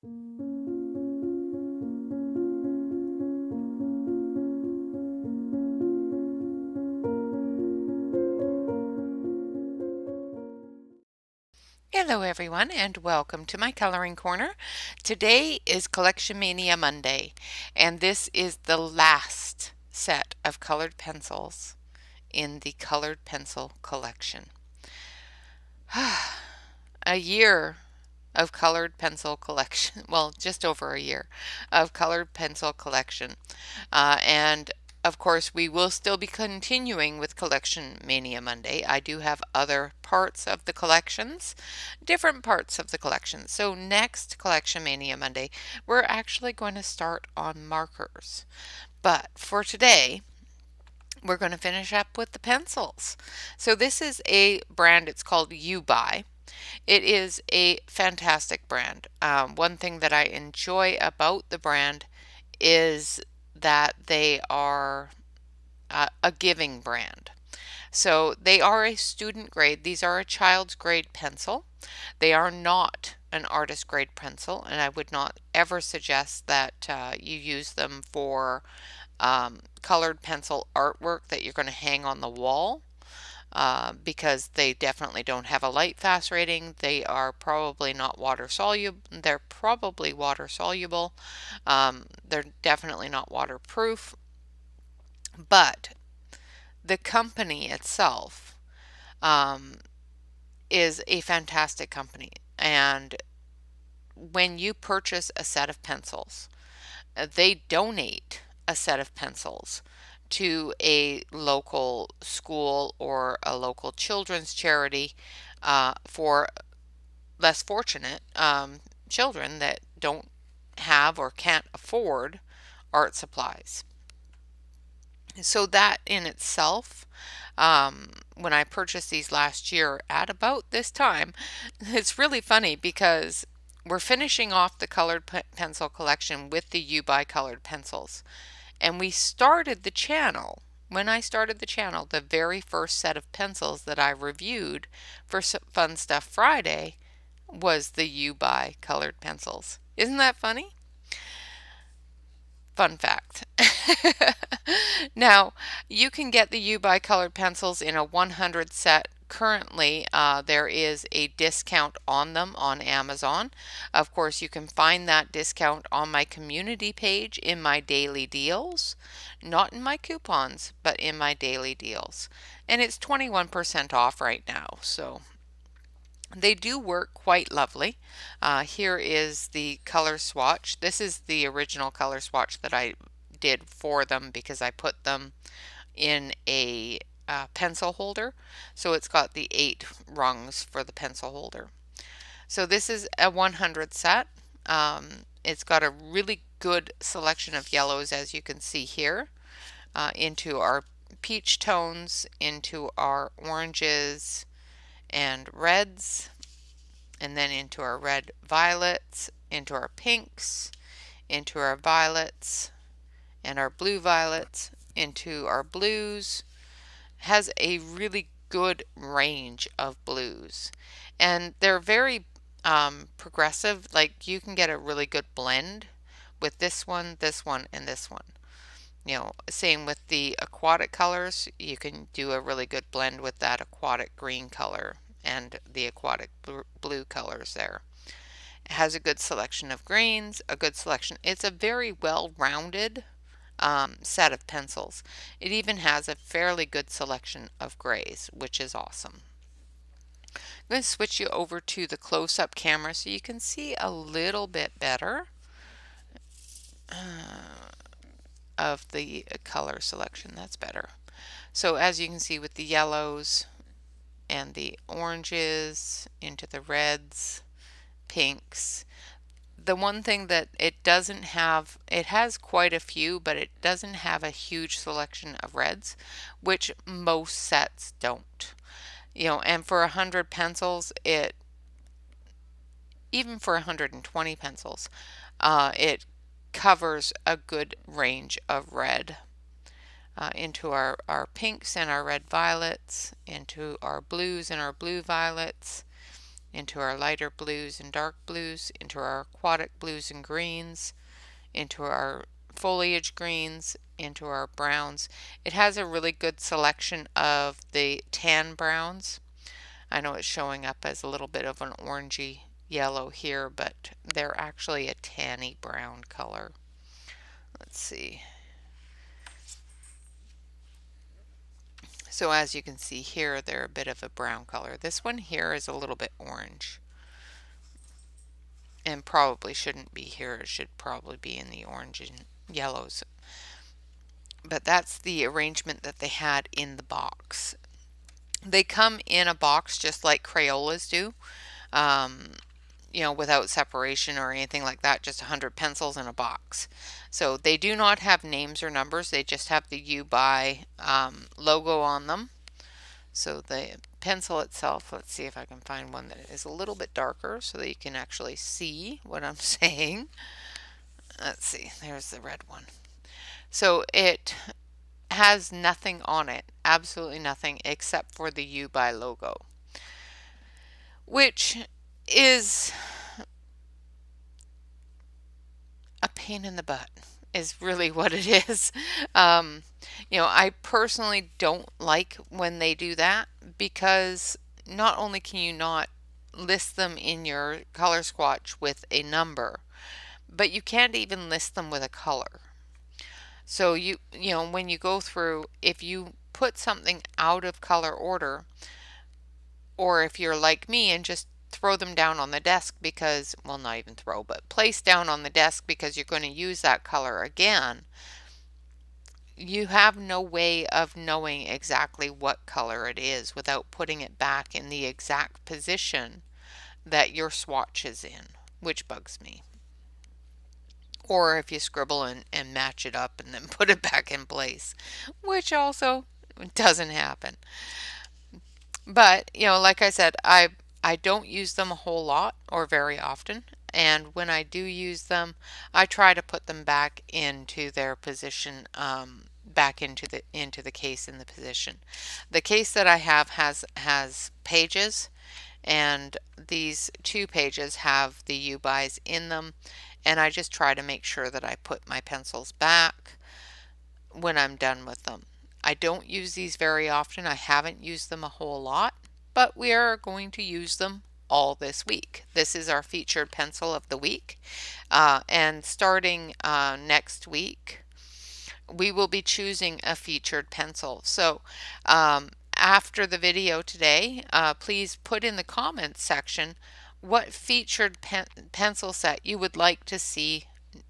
Hello everyone and welcome to my coloring corner. Today is Collection Mania Monday and this is the last set of colored pencils in the colored pencil collection. A year of colored pencil collection, well, just over a year of colored pencil collection. And of course, we will still be continuing with Collection Mania Monday. I do have other parts of the collections, different parts of the collection. So next Collection Mania Monday, we're actually going to start on markers. But for today, we're going to finish up with the pencils. So this is a brand, it's called Yobuy. It is a fantastic brand. One thing that I enjoy about the brand is that they are a giving brand. So they are a student grade. These are a child's grade pencil. They are not an artist grade pencil, and I would not ever suggest that you use them for colored pencil artwork that you're going to hang on the wall. Because they definitely don't have a light fast rating. They are probably not water soluble. They're probably water soluble. They're definitely not waterproof. But the company itself um, is a fantastic company. And when you purchase a set of pencils, they donate a set of pencils to a local school or a local children's charity for less fortunate children that don't have or can't afford art supplies. So that in itself, when I purchased these last year at about this time, it's really funny because we're finishing off the colored pencil collection with the Yobuy colored pencils. And we started the channel. When I started the channel, the very first set of pencils that I reviewed for Fun Stuff Friday was the Yobuy colored pencils. Isn't that funny? Fun fact. Now, you can get the Yobuy colored pencils in a 100 set. Currently, there is a discount on them on Amazon. Of course, you can find that discount on my community page in my daily deals. Not in my coupons, but in my daily deals. And it's 21% off right now, so they do work quite lovely. Here is the color swatch. This is the original color swatch that I did for them because I put them in a pencil holder. So it's got the 8 rungs for the pencil holder. So this is a 100 set. It's got a really good selection of yellows, as you can see here, into our peach tones, into our oranges and reds, and then into our red violets, into our pinks, into our violets, and our blue violets, into our blues. Has a really good range of blues, and they're very progressive. Like you can get a really good blend with this one, and this one. You know, same with the aquatic colors. You can do a really good blend with that aquatic green color and the aquatic blue colors there. It has a good selection of greens, a good selection. It's a very well-rounded set of pencils. It even has a fairly good selection of grays, which is awesome. I'm going to switch you over to the close-up camera so you can see a little bit better of the color selection. That's better. So as you can see with the yellows and the oranges into the reds, pinks, the one thing that it doesn't have, it has quite a few, but it doesn't have a huge selection of reds, which most sets don't. You know, and for 100 pencils, even for 120 pencils, it covers a good range of red. Into our pinks and our red violets, into our blues and our blue violets, into our lighter blues and dark blues, into our aquatic blues and greens, into our foliage greens, into our browns. It has a really good selection of the tan browns. I know it's showing up as a little bit of an orangey yellow here, but they're actually a tanny brown color. Let's see. So as you can see here, they're a bit of a brown color. This one here is a little bit orange, and probably shouldn't be here. It should probably be in the orange and yellows. But that's the arrangement that they had in the box. They come in a box just like Crayolas do, without separation or anything like that, just 100 pencils in a box. So they do not have names or numbers, they just have the Yobuy logo on them. So the pencil itself, let's see if I can find one that is a little bit darker so that you can actually see what I'm saying. Let's see, there's the red one. So it has nothing on it, absolutely nothing except for the Yobuy logo, which is a pain in the butt, is really what it is. I personally don't like when they do that, because not only can you not list them in your color swatch with a number, but you can't even list them with a color. So when you go through, if you put something out of color order, or if you're like me and just throw them down on the desk because, well, not even throw, but place down on the desk because you're going to use that color again, you have no way of knowing exactly what color it is without putting it back in the exact position that your swatch is in, which bugs me. Or if you scribble and match it up and then put it back in place, which also doesn't happen. But, like I said, I don't use them a whole lot or very often. And when I do use them, I try to put them back into their position, back into the case in the position. The case that I have has pages, and these 2 pages have the Yobuys in them, and I just try to make sure that I put my pencils back when I'm done with them. I don't use these very often. I haven't used them a whole lot, but we are going to use them all this week. This is our featured pencil of the week, and starting next week, we will be choosing a featured pencil. So after the video today, please put in the comments section what featured pencil set you would like to see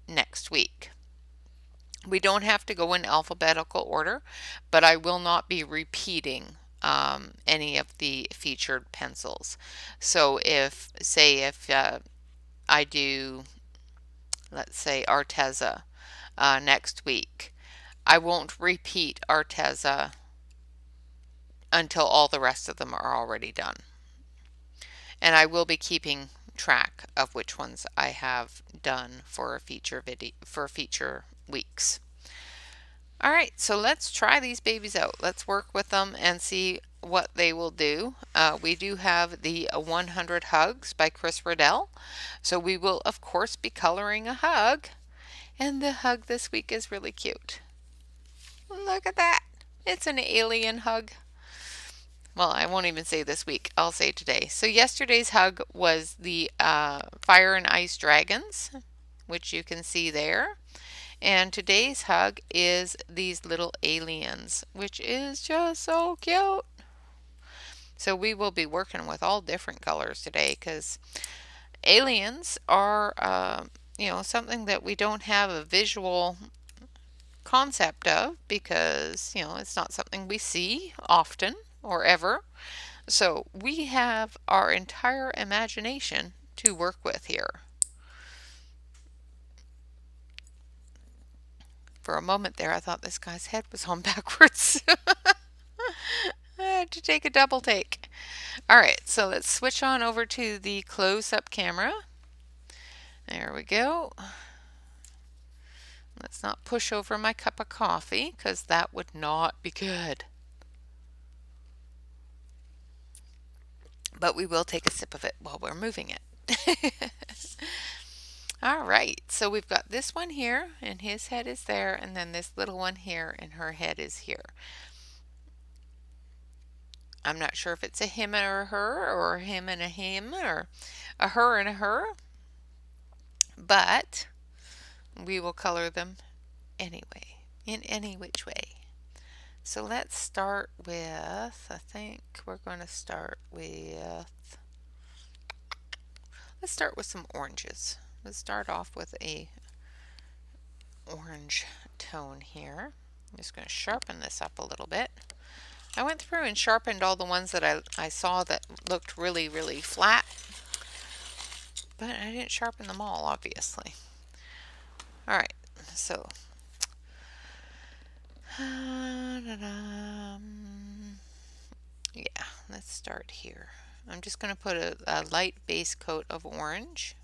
next week. We don't have to go in alphabetical order, but I will not be repeating any of the featured pencils. So if I do, let's say, Arteza next week, I won't repeat Arteza until all the rest of them are already done. And I will be keeping track of which ones I have done for feature weeks. All right, so let's try these babies out. Let's work with them and see what they will do. We do have the 100 Hugs by Chris Riddell. So we will, of course, be coloring a hug. And the hug this week is really cute. Look at that. It's an alien hug. Well, I won't even say this week. I'll say today. So yesterday's hug was the Fire and Ice Dragons, which you can see there. And today's hug is these little aliens, which is just so cute. So we will be working with all different colors today, because aliens are, something that we don't have a visual concept of, because, it's not something we see often or ever. So we have our entire imagination to work with here. For a moment there, I thought this guy's head was on backwards. I had to take a double take. All right, so let's switch on over to the close-up camera. There we go. Let's not push over my cup of coffee, because that would not be good. but we will take a sip of it while we're moving it. All right, so we've got this one here, and his head is there, and then this little one here, and her head is here. I'm not sure if it's a him or a her, or a him and a him, or a her and a her, but we will color them anyway, in any which way. So let's start with, I think we're going to start with, let's start with some oranges. Let's start off with a orange tone here. I'm just going to sharpen this up a little bit. I went through and sharpened all the ones that I saw that looked really, really flat, but I didn't sharpen them all, obviously. All right, so yeah, let's start here. I'm just going to put a light base coat of orange.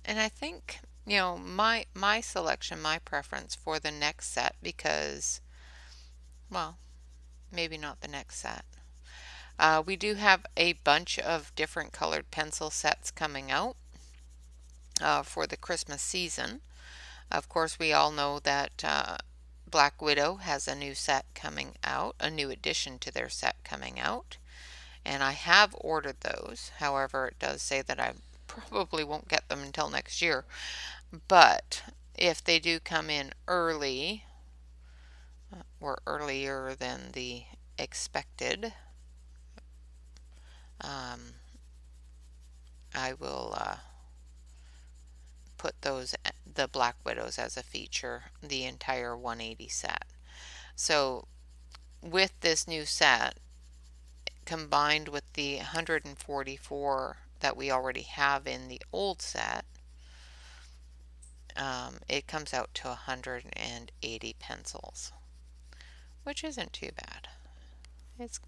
And I think, you know, my selection, my preference for the next set, because, well, maybe not the next set. We do have a bunch of different colored pencil sets coming out for the Christmas season. Of course, we all know that Black Widow has a new set coming out, a new addition to their set coming out, and I have ordered those. However, it does say that I probably won't get them until next year. But if they do come in early, or earlier than the expected, I will put those, the Black Widows, as a feature, the entire 180 set. So with this new set, combined with the 144 that we already have in the old set, it comes out to 180 pencils, which isn't too bad.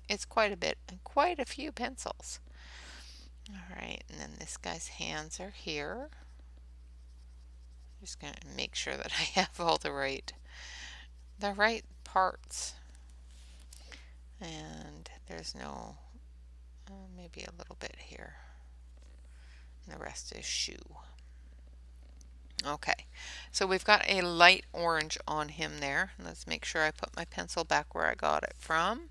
It's quite a bit, quite a few pencils. All right, and then this guy's hands are here. Just going to make sure that I have all the right parts. And there's no, maybe a little bit here. And the rest is shoe. Okay, so we've got a light orange on him there. Let's make sure I put my pencil back where I got it from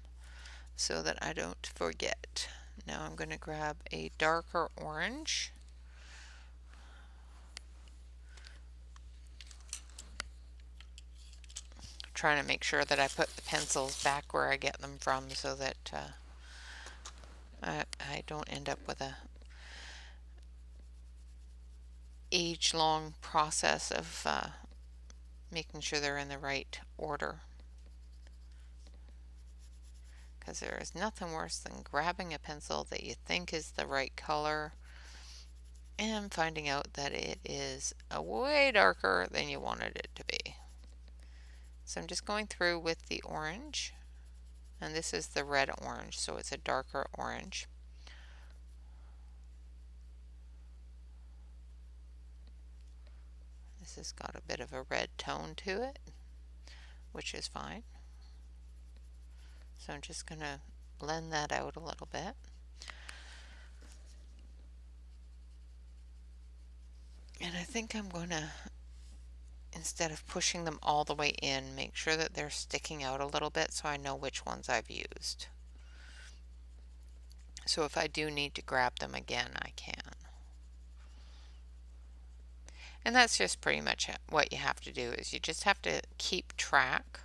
so that I don't forget. Now I'm going to grab a darker orange. Trying to make sure that I put the pencils back where I get them from so that I don't end up with a age-long process of making sure they're in the right order. Because there is nothing worse than grabbing a pencil that you think is the right color and finding out that it is way darker than you wanted it to be. So I'm just going through with the orange, and this is the red orange, so it's a darker orange. This has got a bit of a red tone to it, which is fine. So I'm just going to blend that out a little bit. And I think I'm going to, instead of pushing them all the way in, make sure that they're sticking out a little bit so I know which ones I've used. So if I do need to grab them again, I can. And that's just pretty much what you have to do, is you just have to keep track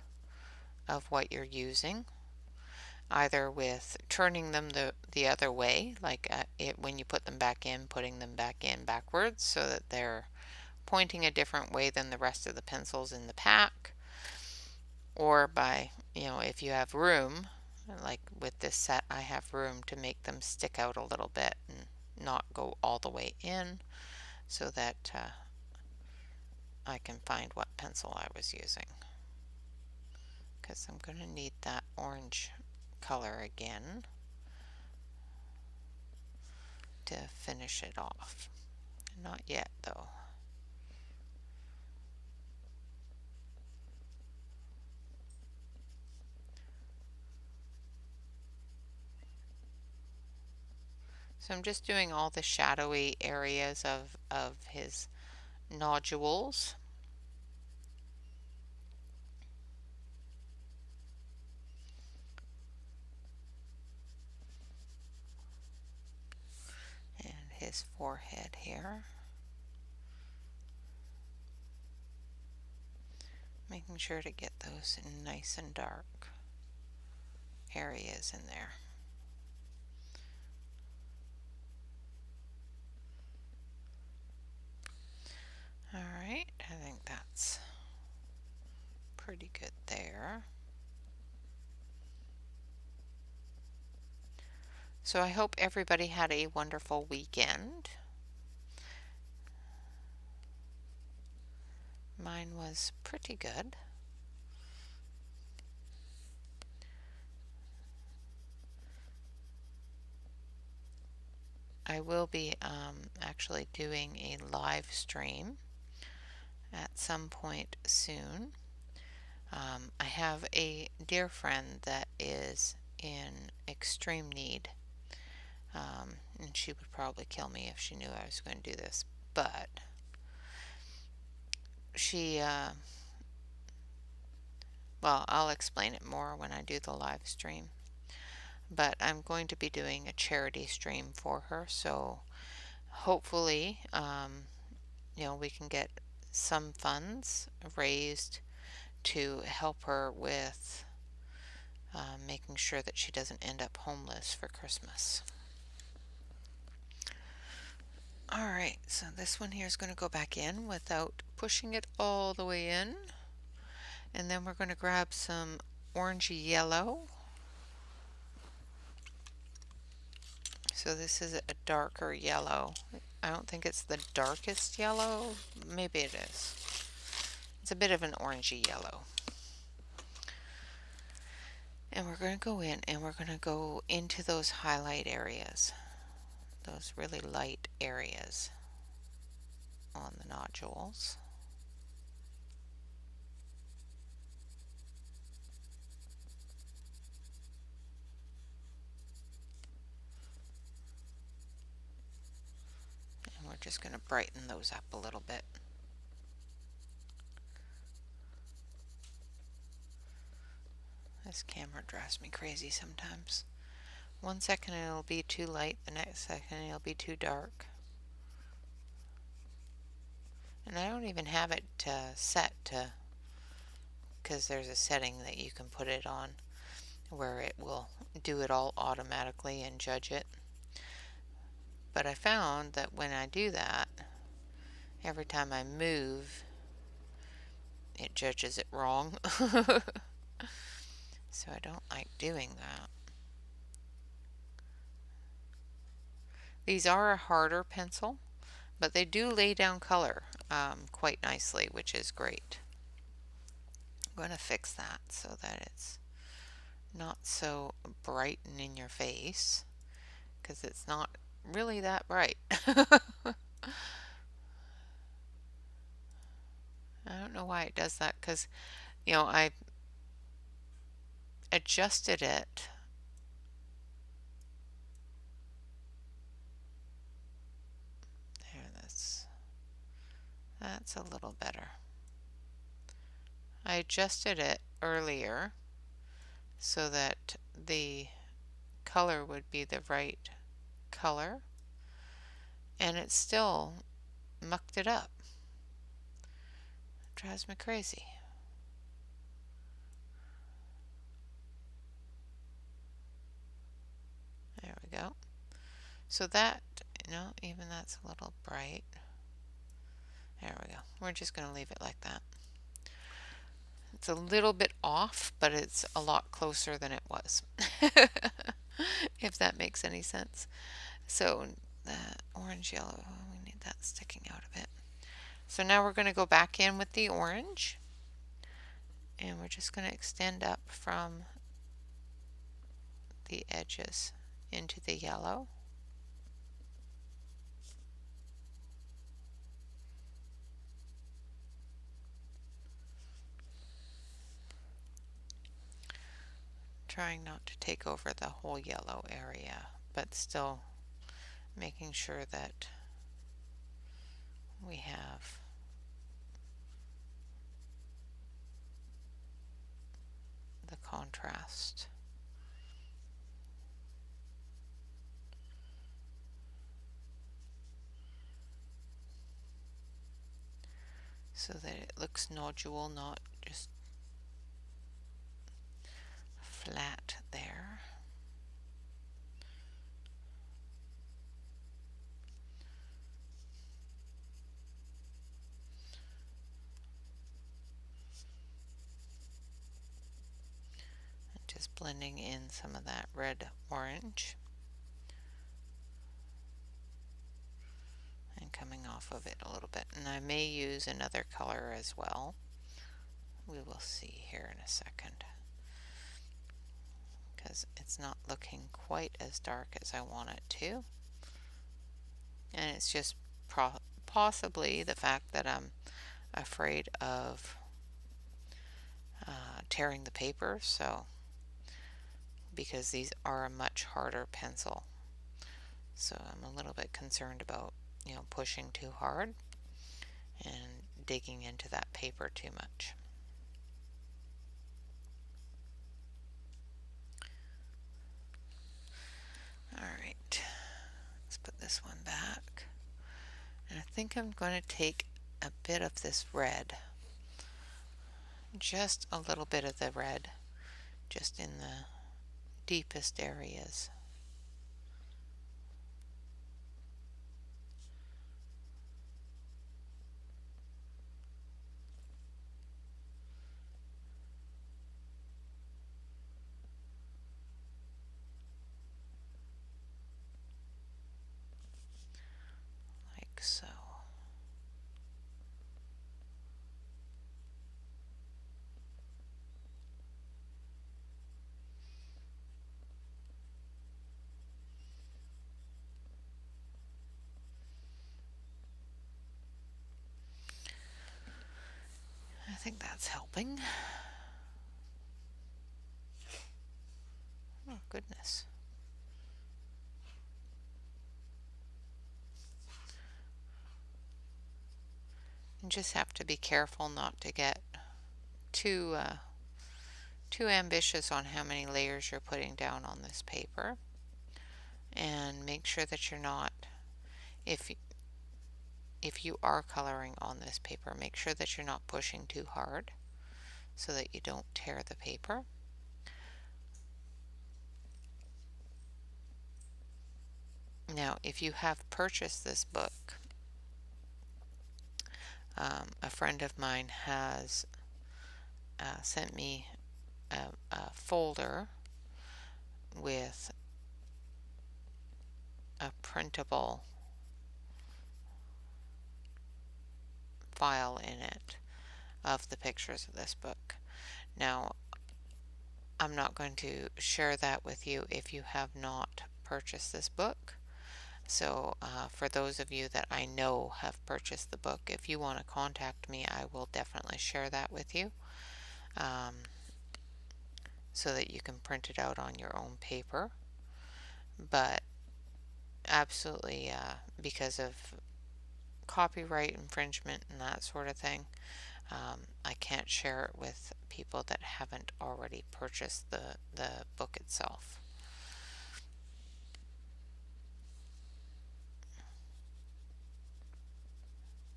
of what you're using, either with turning them the other way, like when you put them back in, putting them back in backwards so that they're pointing a different way than the rest of the pencils in the pack, or by, you know, if you have room, like with this set, I have room to make them stick out a little bit and not go all the way in so that I can find what pencil I was using, because I'm going to need that orange color again to finish it off. Not yet though. So I'm just doing all the shadowy areas of his nodules. And his forehead here. Making sure to get those nice and dark areas in there. Alright, I think that's pretty good there. So I hope everybody had a wonderful weekend. Mine was pretty good. I will be actually doing a live stream at some point soon. I have a dear friend that is in extreme need, and she would probably kill me if she knew I was going to do this, but she, well, I'll explain it more when I do the live stream, but I'm going to be doing a charity stream for her, so hopefully, we can get some funds raised to help her with making sure that she doesn't end up homeless for Christmas. Alright, so this one here is going to go back in without pushing it all the way in. And then we're going to grab some orangey yellow. So this is a darker yellow. I don't think it's the darkest yellow. Maybe it is. It's a bit of an orangey yellow. And we're going to go in and we're going to go into those highlight areas. Those really light areas on the nodules. And we're just going to brighten those up a little bit. This camera drives me crazy sometimes. 1 second it'll be too light, the next second it'll be too dark. And I don't even have it set to, because there's a setting that you can put it on where it will do it all automatically and judge it. But I found that when I do that, every time I move, it judges it wrong. So I don't like doing that. These are a harder pencil, but they do lay down color quite nicely, which is great. I'm going to fix that so that it's not so bright and in your face, because it's not really that bright. I don't know why it does that, because I adjusted it. There, that's a little better. I adjusted it earlier so that the color would be the right color, and it still mucked it up. It drives me crazy. There we go. So that, even that's a little bright. There we go. We're just going to leave it like that. It's a little bit off, but it's a lot closer than it was. If that makes any sense. So the orange yellow, we need that sticking out a bit. So now we're going to go back in with the orange, and we're just going to extend up from the edges into the yellow. Trying not to take over the whole yellow area, but still making sure that we have the contrast. So that it looks nodule, not just flat there. And just blending in some of that red orange and coming off of it a little bit. And I may use another color as well. We will see here in a second, because it's not looking quite as dark as I want it to. And it's just possibly the fact that I'm afraid of tearing the paper, so because these are a much harder pencil, so I'm a little bit concerned about, you know, pushing too hard and digging into that paper too much. Alright, let's put this one back, and I think I'm going to take a bit of this red, just a little bit of the red, just in the deepest areas. Like so. I think that's helping. Oh, goodness. You just have to be careful not to get too ambitious on how many layers you're putting down on this paper, and make sure that you're not, if you are coloring on this paper, make sure that you're not pushing too hard so that you don't tear the paper. Now, if you have purchased this book, a friend of mine has sent me a folder with a printable file in it of the pictures of this book. Now, I'm not going to share that with you if you have not purchased this book. So for those of you that I know have purchased the book, if you want to contact me, I will definitely share that with you, so that you can print it out on your own paper. But absolutely, because of copyright infringement and that sort of thing, I can't share it with people that haven't already purchased the book itself.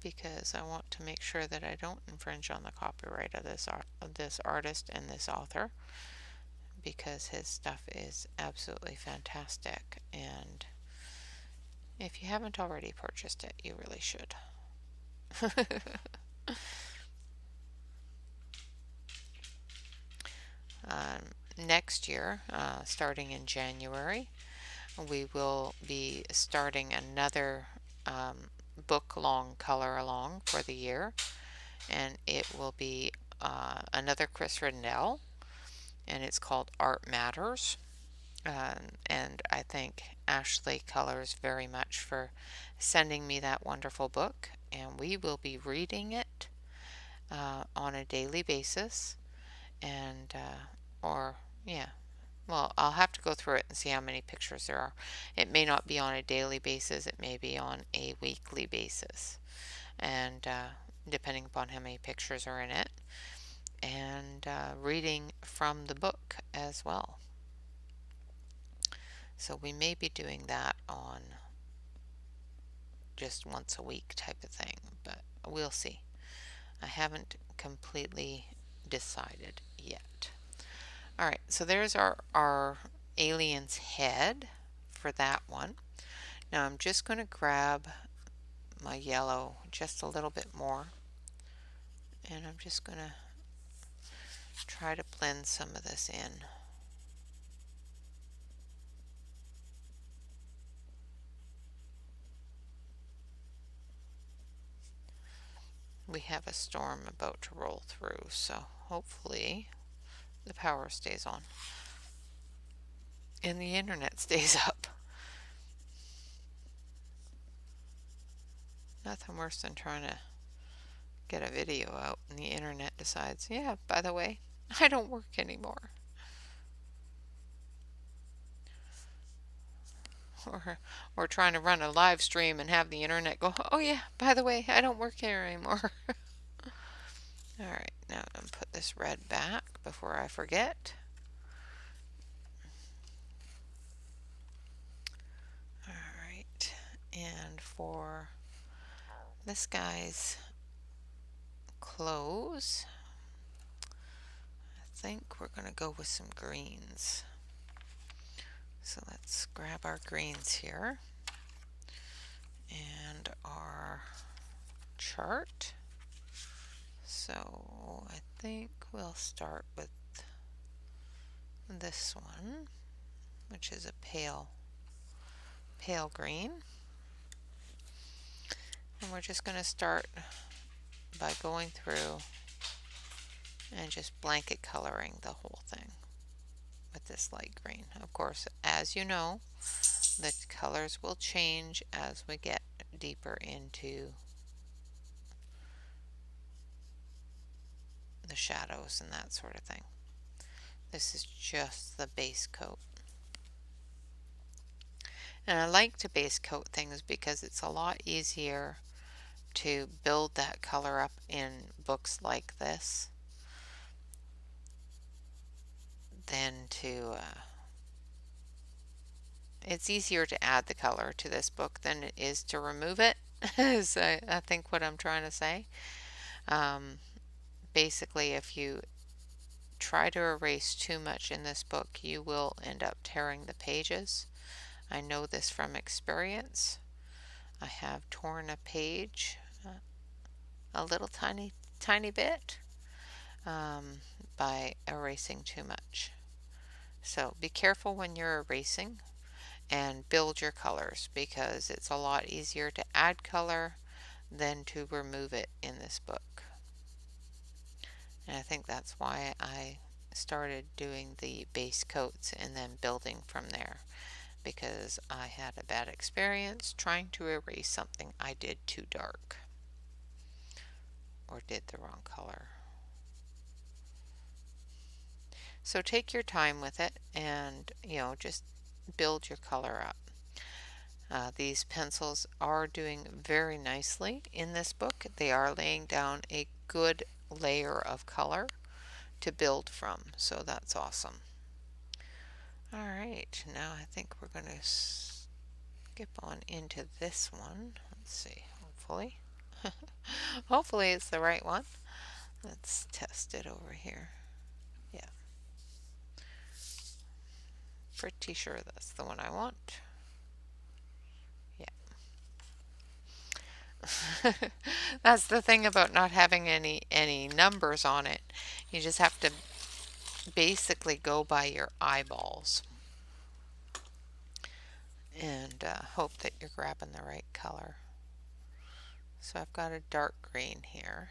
Because I want to make sure that I don't infringe on the copyright of this artist and this author, because his stuff is absolutely fantastic, and if you haven't already purchased it, you really should. Next year, starting in January, we will be starting another book long color along for the year, and it will be another Chris Rendell, and it's called Art Matters. And I thank Ashley Colors very much for sending me that wonderful book, and we will be reading it on a daily basis, and or yeah, Well, I'll have to go through it and see how many pictures there are. It may not be on a daily basis, it may be on a weekly basis, and depending upon how many pictures are in it, and reading from the book as well. So we may be doing that on just once a week type of thing, but we'll see. I haven't completely decided yet. All right, so there's our alien's head for that one. Now I'm just going to grab my yellow just a little bit more, and I'm just going to try to blend some of this in. We have a storm about to roll through, so hopefully the power stays on and the internet stays up. Nothing worse than trying to get a video out and the internet decides, yeah, by the way, I don't work anymore. Or trying to run a live stream and have the internet go, oh yeah, by the way, I don't work here anymore. Alright, now I'm going to put this red back before I forget. Alright, and for this guy's clothes, I think we're going to go with some greens. So let's grab our greens here and our chart. So I think we'll start with this one, which is a pale green. And we're just going to start by going through and just blanket coloring the whole thing with this light green. Of course, as you know, the colors will change as we get deeper into the shadows and that sort of thing. This is just the base coat. And I like to base coat things because it's a lot easier to build that color up in books like this than to it's easier to add the color to this book than it is to remove it, is I think what I'm trying to say. Basically, if you try to erase too much in this book, you will end up tearing the pages. I know this from experience. I have torn a page a little tiny bit by erasing too much. So be careful when you're erasing and build your colors, because it's a lot easier to add color than to remove it in this book. And I think that's why I started doing the base coats and then building from there, because I had a bad experience trying to erase something I did too dark or did the wrong color. So take your time with it and, just build your color up. These pencils are doing very nicely in this book. They are laying down a good layer of color to build from, so that's awesome. Alright, now I think we're going to skip on into this one. Let's see, hopefully. Hopefully it's the right one. Let's test it over here. Yeah. Pretty sure that's the one I want. Yeah. That's the thing about not having any numbers on it. You just have to basically go by your eyeballs and hope that you're grabbing the right color. So I've got a dark green here.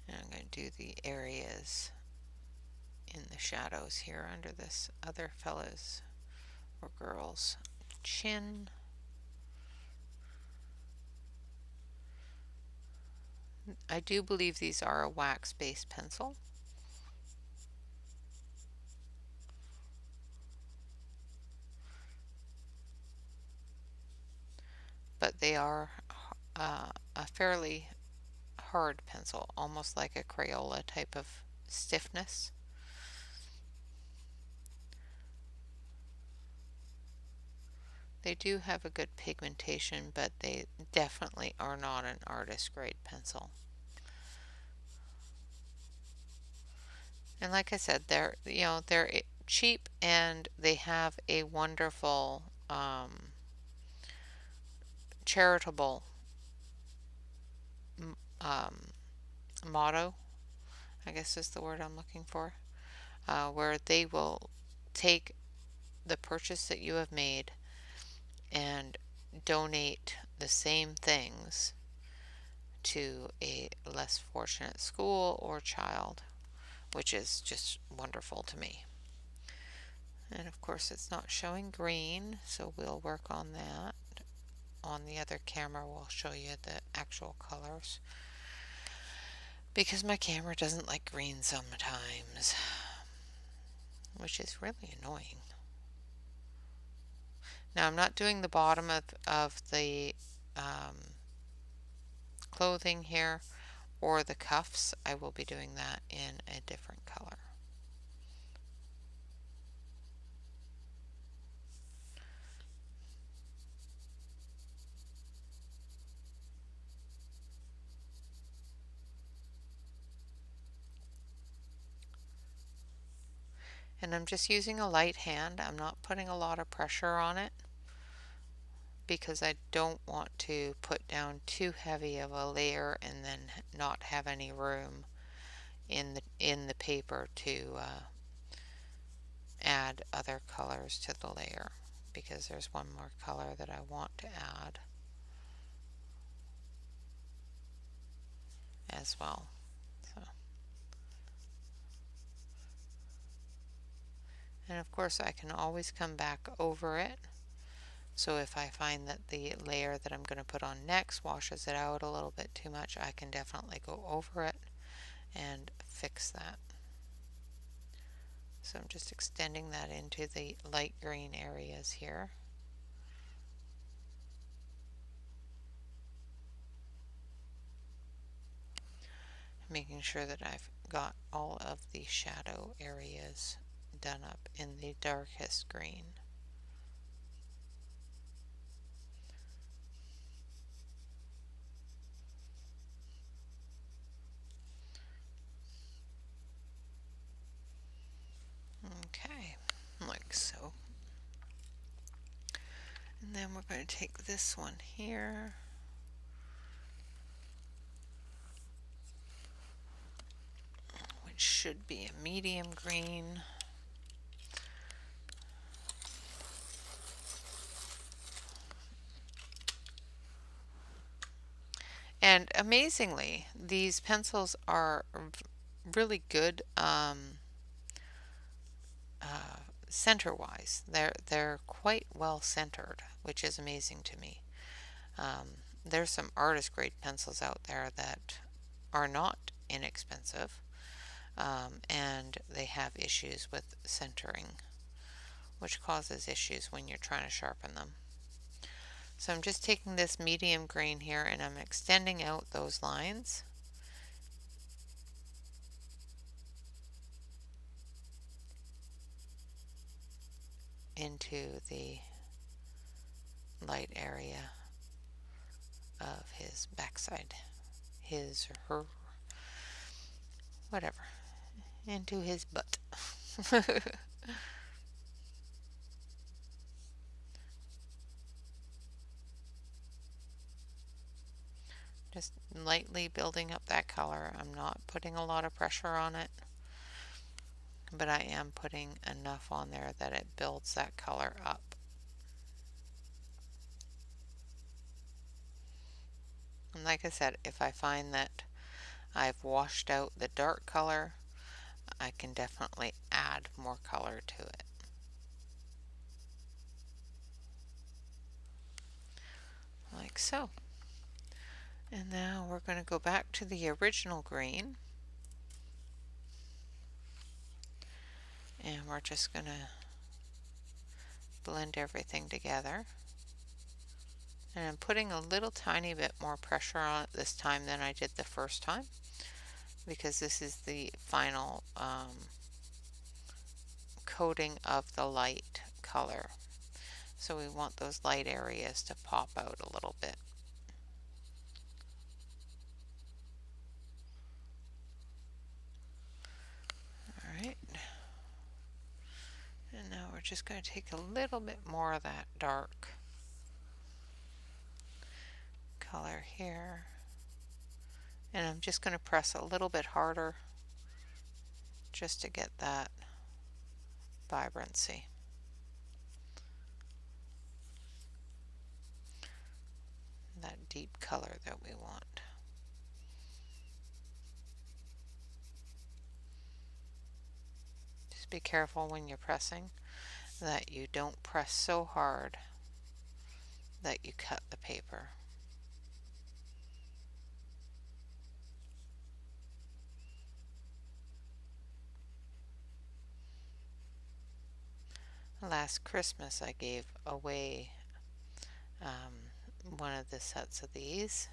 And I'm going to do the areas in the shadows here under this other fella's or girl's chin. I do believe these are a wax-based pencil. but they are a fairly hard pencil, almost like a Crayola type of stiffness. They do have a good pigmentation, but they definitely are not an artist grade pencil. And like I said, they're cheap, and they have a wonderful charitable um, motto, I guess is the word I'm looking for, where they will take the purchase that you have made and donate the same things to a less fortunate school or child, which is just wonderful to me. And of course, it's not showing green, so we'll work on that. On the other camera, we'll show you the actual colors, because my camera doesn't like green sometimes, which is really annoying. Now, I'm not doing the bottom of the clothing here or the cuffs. I will be doing that in a different color. And I'm just using a light hand. I'm not putting a lot of pressure on it, because I don't want to put down too heavy of a layer and then not have any room in the paper to add other colors to the layer, because there's one more color that I want to add as well. So, and of course I can always come back over it. So if I find that the layer that I'm going to put on next washes it out a little bit too much, I can definitely go over it and fix that. So I'm just extending that into the light green areas here. Making sure that I've got all of the shadow areas done up in the darkest green. Okay, like so. And then we're going to take this one here. Which should be a medium green. And amazingly, these pencils are really good center-wise. They're quite well centered, which is amazing to me. There's some artist grade pencils out there that are not inexpensive, and they have issues with centering, which causes issues when you're trying to sharpen them. So I'm just taking this medium green here and I'm extending out those lines. Into the light area of his backside, his or her, whatever, into his butt. Just lightly building up that color. I'm not putting a lot of pressure on it, but I am putting enough on there that it builds that color up. And like I said, if I find that I've washed out the dark color, I can definitely add more color to it. Like so. And now we're going to go back to the original green. And we're just going to blend everything together. And I'm putting a little tiny bit more pressure on it this time than I did the first time, because this is the final coating of the light color. So we want those light areas to pop out a little bit. Alright. And now we're just going to take a little bit more of that dark color here. And I'm just going to press a little bit harder just to get that vibrancy. That deep color that we want. Just be careful when you're pressing that you don't press so hard that you cut the paper. Last Christmas I gave away one of the sets of these.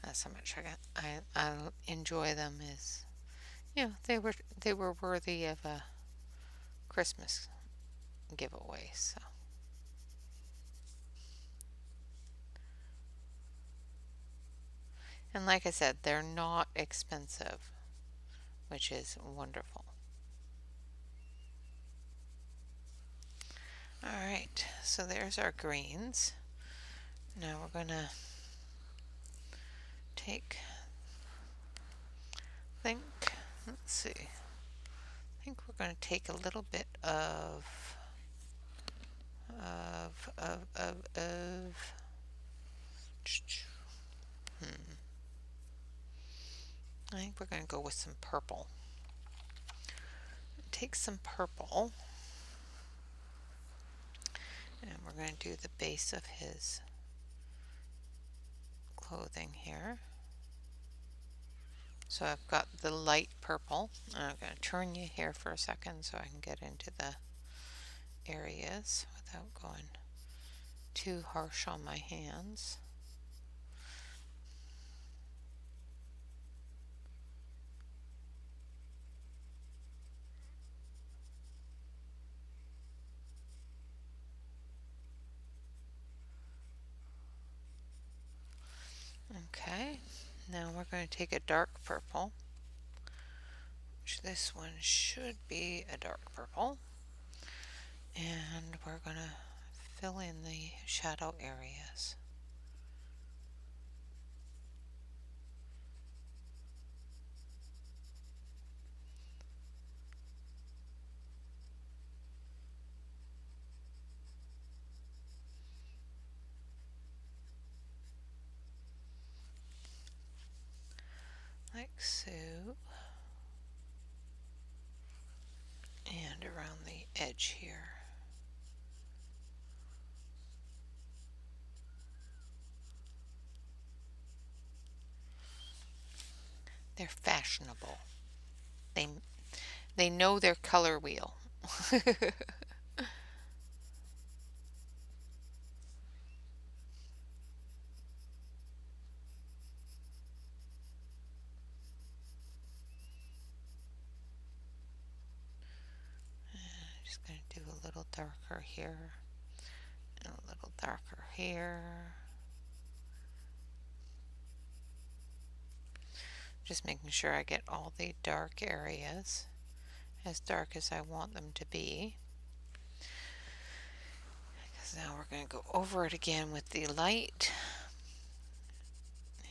That's how much I enjoy them. Is, you know, they were worthy of a Christmas giveaway. So. And like I said, they're not expensive, which is wonderful. Alright, so there's our greens. Now we're going to take, let's see, I think we're going to take a little bit of I think we're going to go with some purple. Take some purple, and we're going to do the base of his clothing here. So I've got the light purple, and I'm going to turn you here for a second so I can get into the areas without going too harsh on my hands. Okay, now we're going to take a dark purple, which this one should be a dark purple, and we're going to fill in the shadow areas. Like so, and around the edge here. They're fashionable. They know their color wheel. Just going to do a little darker here and a little darker here. Just making sure I get all the dark areas as dark as I want them to be. Because now we're going to go over it again with the light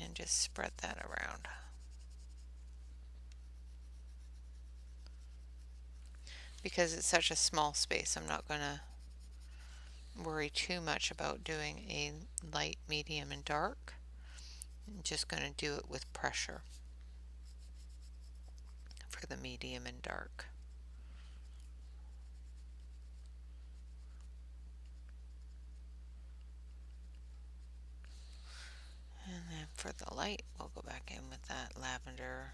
and just spread that around. Because it's such a small space, I'm not going to worry too much about doing a light, medium, and dark. I'm just going to do it with pressure for the medium and dark. And then for the light, we'll go back in with that lavender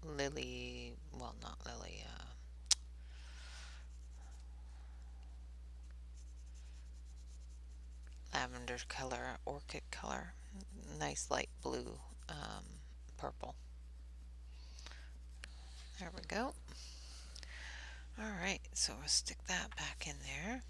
lily, well, not lily, lavender color, orchid color, nice light blue, purple. There we go. Alright, so we'll stick that back in there.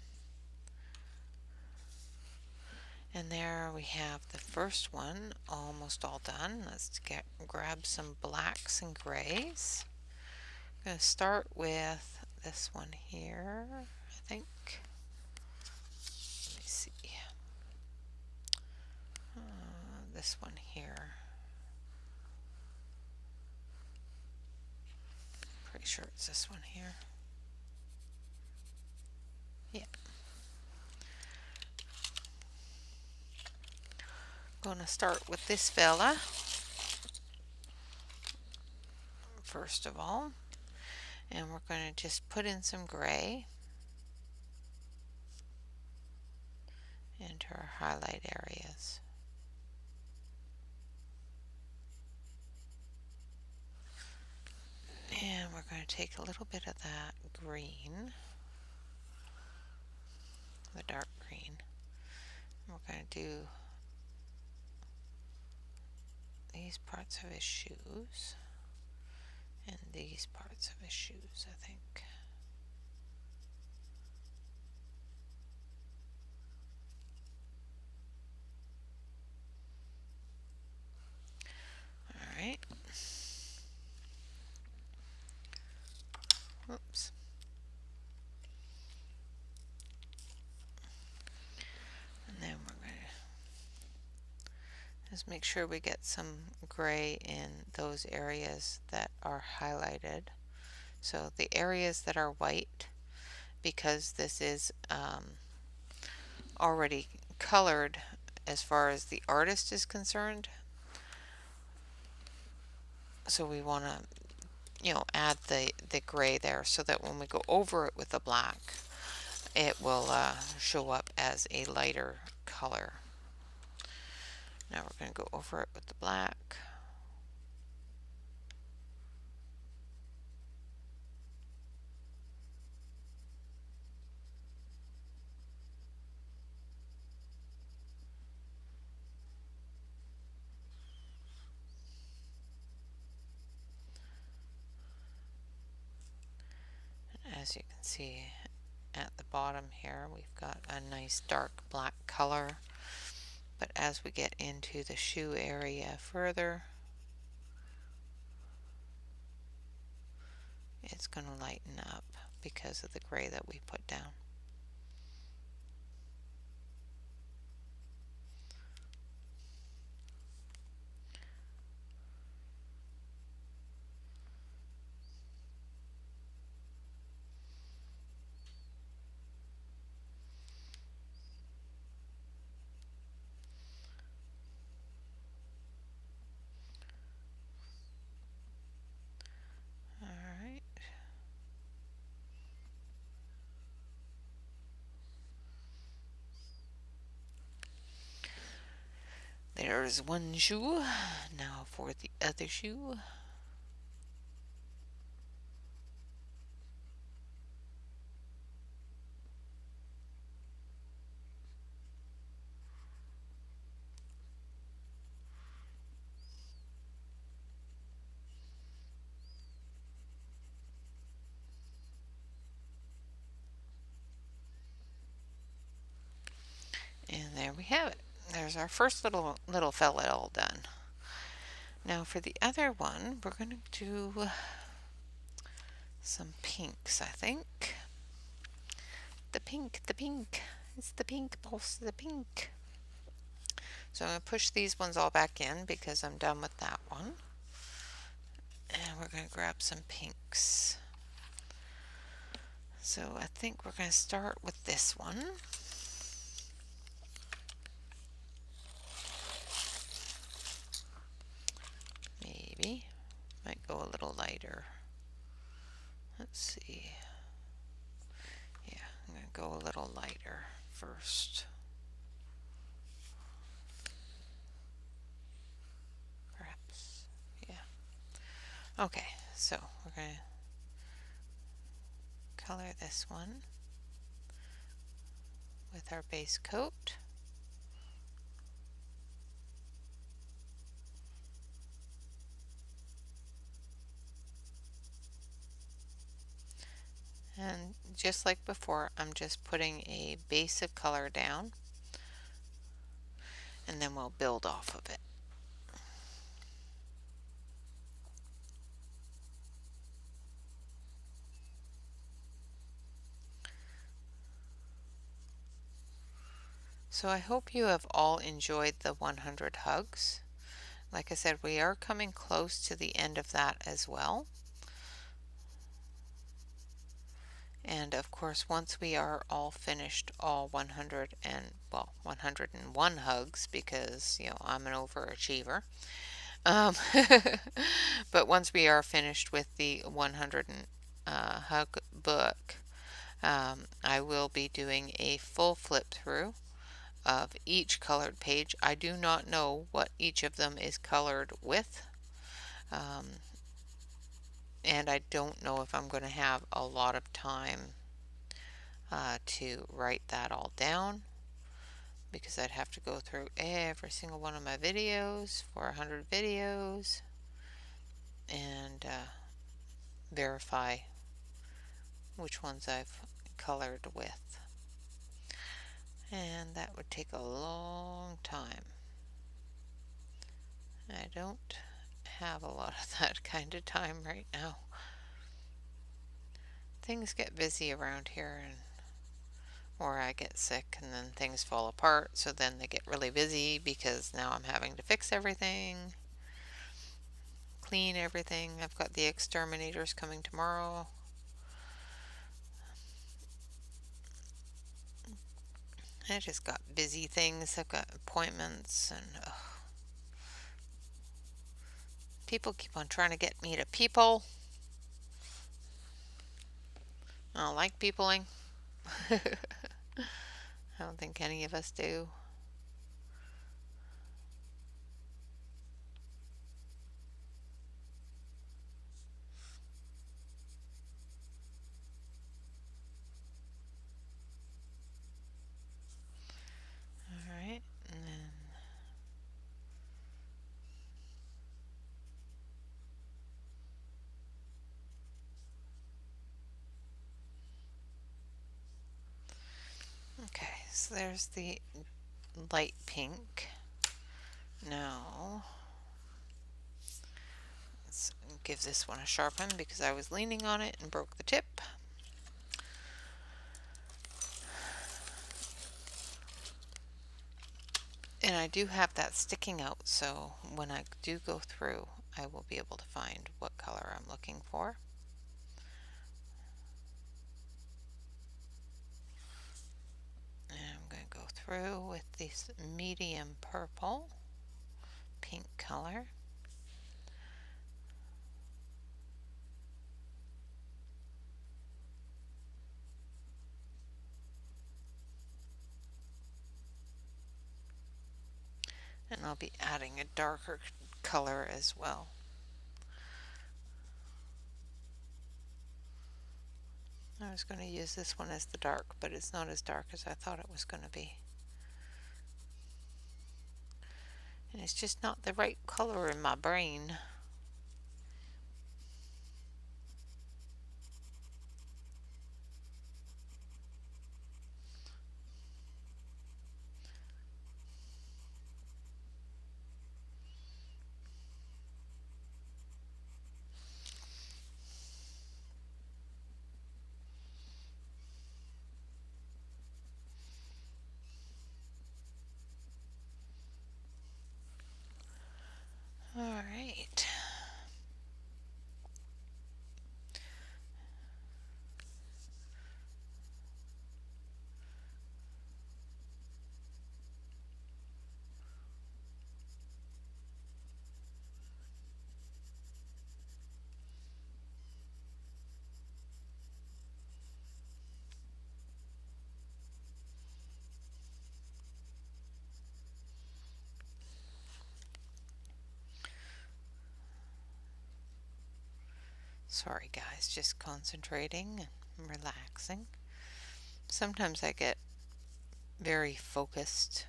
And there we have the first one almost all done. Let's grab some blacks and grays. I'm going to start with this one here, I think. Let me see. This one here. Pretty sure it's this one here. Yeah. Going to start with this fella first of all, and we're going to just put in some gray into our highlight areas. And we're going to take a little bit of that green, the dark green, and we're going to do these parts of his shoes and these parts of his shoes, I think. Alright. Whoops. And then we're going to just make sure we get some gray in those areas that are highlighted. So the areas that are white, because this is already colored as far as the artist is concerned, so we want to add the gray there so that when we go over it with the black, it will show up as a lighter color. Now we're going to go over it with the black. As you can see at the bottom here, we've got a nice dark black color, but as we get into the shoe area further, it's going to lighten up because of the gray that we put down. Alright. There's one shoe. Now for the other shoe. And there we have it. There's our first little fella all done. Now for the other one, we're going to do some pinks, I think. The pink. It's the pink, boss, the pink. So I'm going to push these ones all back in because I'm done with that one. And we're going to grab some pinks. So I think we're going to start with this one. Maybe. Might go a little lighter. Let's see. Yeah, I'm going to go a little lighter first. Okay, so we're going to color this one with our base coat. And just like before, I'm just putting a base of color down, and then we'll build off of it. So I hope you have all enjoyed the 100 hugs. Like I said, we are coming close to the end of that as well. And of course, once we are all finished, all 101 hugs, because, I'm an overachiever. Um, but once we are finished with the 100 hug book, I will be doing a full flip through of each colored page. I do not know what each of them is colored with. And I don't know if I'm going to have a lot of time to write that all down, because I'd have to go through every single one of my videos for 100 videos and verify which ones I've colored with. And that would take a long time. I don't have a lot of that kind of time right now. Things get busy around here, and or I get sick and then things fall apart, so then they get really busy because now I'm having to fix everything, clean everything. I've got the exterminators coming tomorrow. I just got busy things. I've got appointments, and people keep on trying to get me to people. I don't like peopling. I don't think any of us do. Alright, and then okay, so there's the light pink. Now let's give this one a sharpen because I was leaning on it and broke the tip. And I do have that sticking out, so when I do go through, I will be able to find what color I'm looking for. And I'm going to go through with this medium purple, pink color. And I'll be adding a darker color as well. I was going to use this one as the dark, but it's not as dark as I thought it was going to be. And it's just not the right color in my brain. Alright. Sorry guys, just concentrating and relaxing. Sometimes I get very focused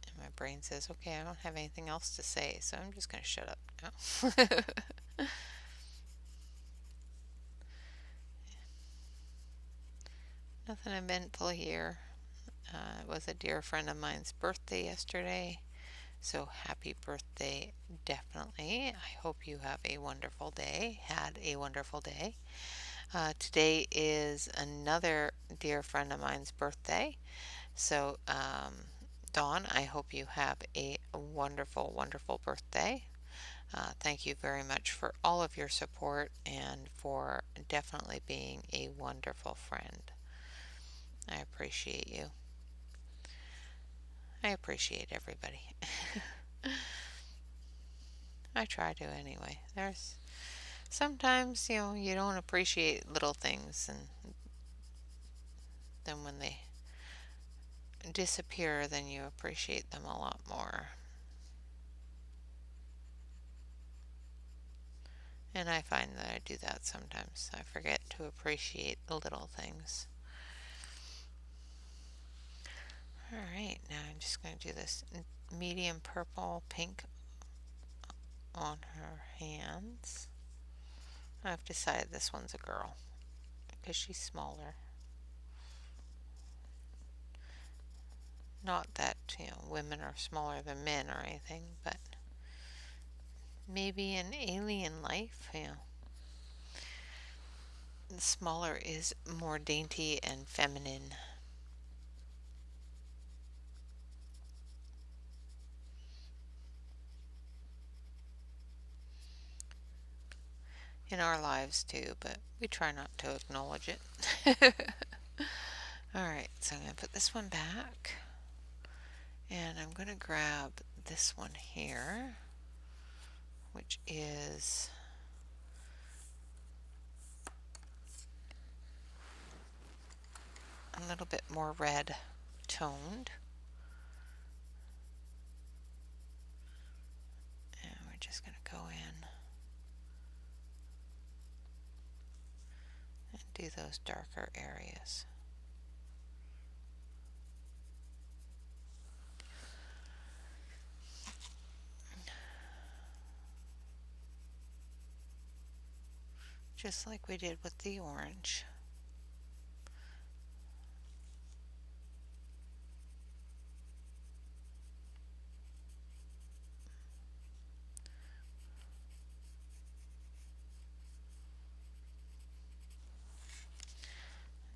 and my brain says, okay, I don't have anything else to say, so I'm just going to shut up now. Nothing eventful here. It was a dear friend of mine's birthday yesterday, so happy birthday, definitely. I hope you have a wonderful day, had a wonderful day. Today is another dear friend of mine's birthday, so Dawn, I hope you have a wonderful, wonderful birthday. Thank you very much for all of your support and for definitely being a wonderful friend. I appreciate you. I appreciate everybody. I try to anyway. There's sometimes, you don't appreciate little things, and then when they disappear, then you appreciate them a lot more. And I find that I do that sometimes. I forget to appreciate the little things. Alright, now I'm just going to do this medium purple pink on her hands. I've decided this one's a girl because she's smaller. Not that, women are smaller than men or anything, but maybe in alien life, smaller is more dainty and feminine. In our lives too, but we try not to acknowledge it. Alright, so I'm going to put this one back, and I'm going to grab this one here, which is a little bit more red toned. And we're just going to go in and do those darker areas. Just like we did with the orange.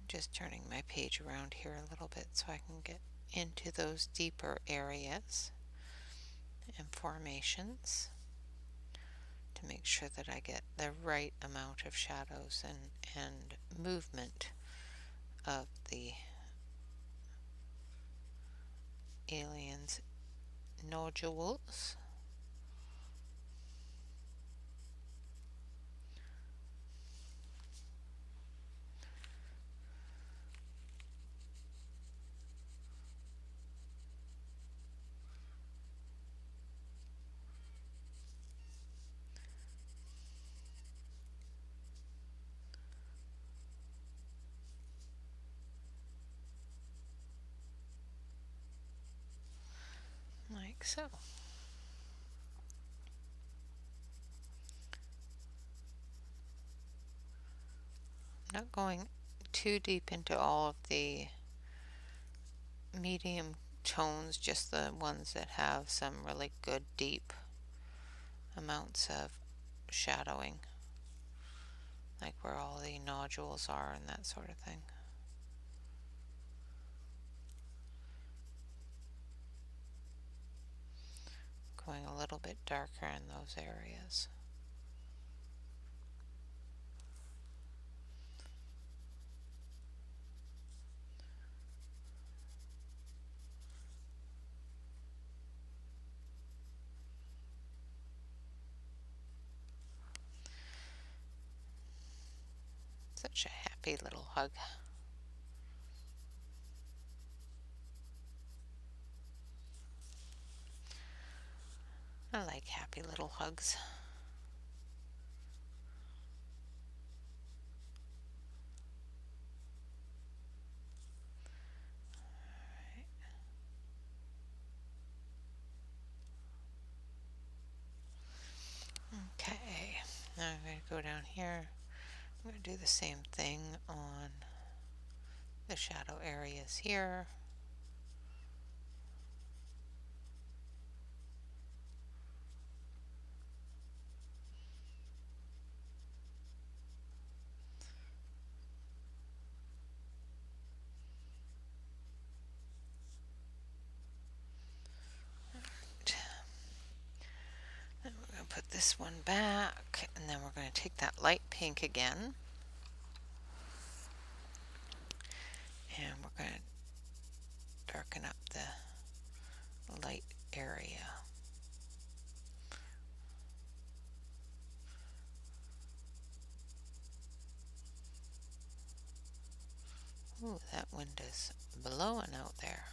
Just turning my page around here a little bit so I can get into those deeper areas and formations to make sure that I get the right amount of shadows and movement of the aliens' nodules. Like so. Not going too deep into all of the medium tones, just the ones that have some really good deep amounts of shadowing, like where all the nodules are and that sort of thing. Going a little bit darker in those areas. Such a happy little hug. I like happy little hugs. Okay, now I'm going to go down here. I'm going to do the same thing on the shadow areas here. Then we're going to put this one back, and then we're going to take that light pink again, and we're going to darken up the light area. Ooh, that wind is blowing out there.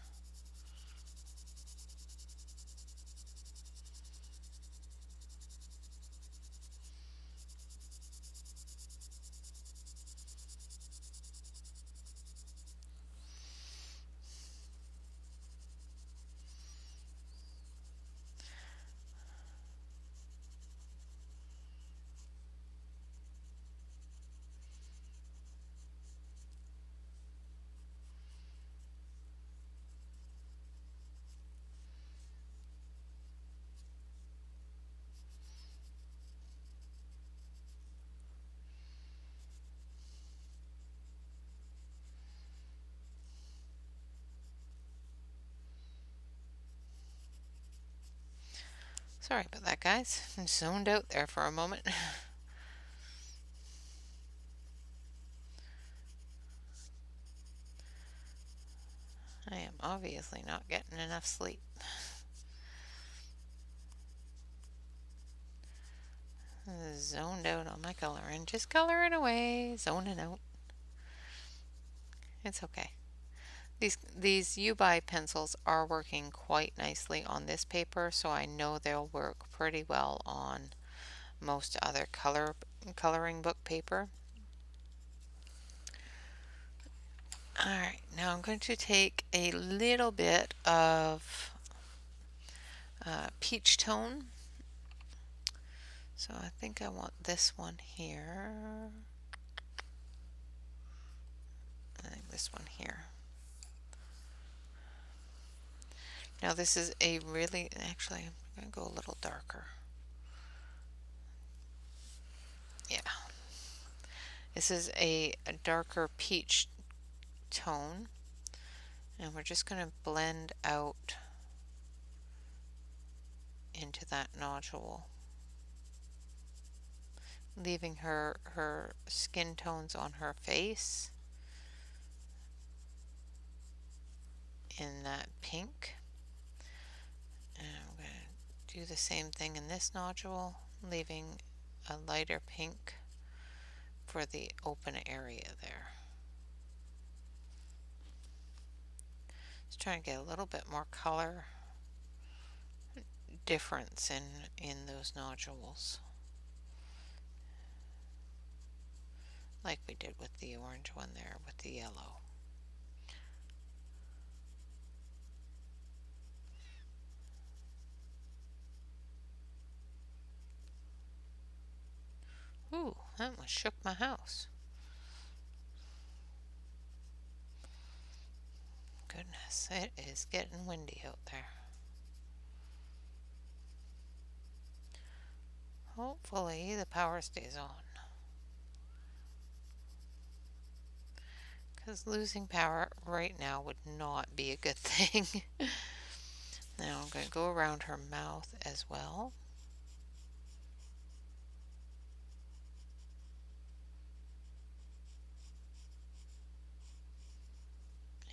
Sorry about that, guys. I zoned out there for a moment. I am obviously not getting enough sleep. Zoned out on my coloring. Just coloring away, zoning out. It's okay. These Yobuy pencils are working quite nicely on this paper, so I know they'll work pretty well on most other coloring book paper. Alright, now I'm going to take a little bit of peach tone. So I think I want this one here. I think this one here. Now this is a really, actually I'm going to go a little darker. Yeah. This is a darker peach tone, and we're just going to blend out into that nodule, leaving her skin tones on her face in that pink. And I'm going to do the same thing in this nodule, leaving a lighter pink for the open area there. Just trying to get a little bit more color difference in those nodules, like we did with the orange one there with the yellow. Ooh, that one shook my house. Goodness, it is getting windy out there. Hopefully the power stays on, because losing power right now would not be a good thing. Now I'm going to go around her mouth as well.